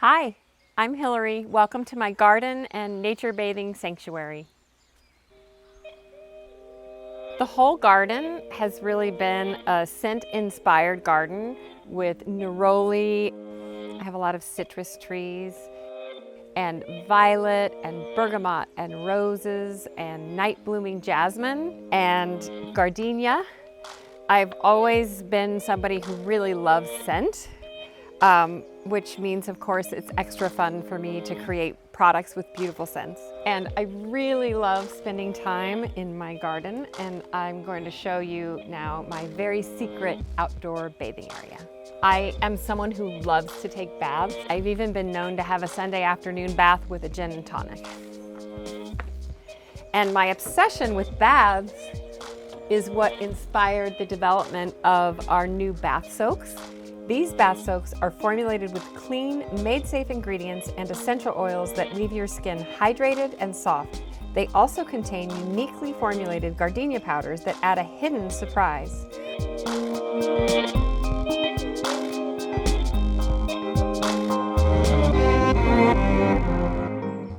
Hi, I'm Hillary. Welcome to my garden and nature bathing sanctuary. The whole garden has really been a scent-inspired garden with neroli. I have a lot of citrus trees and violet and bergamot and roses and night-blooming jasmine and gardenia. I've always been somebody who really loves scent. Which means, of course, it's extra fun for me to create products with beautiful scents. And I really love spending time in my garden, and I'm going to show you now my very secret outdoor bathing area. I am someone who loves to take baths. I've even been known to have a Sunday afternoon bath with a gin and tonic. And my obsession with baths is what inspired the development of our new bath soaks. These bath soaks are formulated with clean, made-safe ingredients and essential oils that leave your skin hydrated and soft. They also contain uniquely formulated gardenia powders that add a hidden surprise.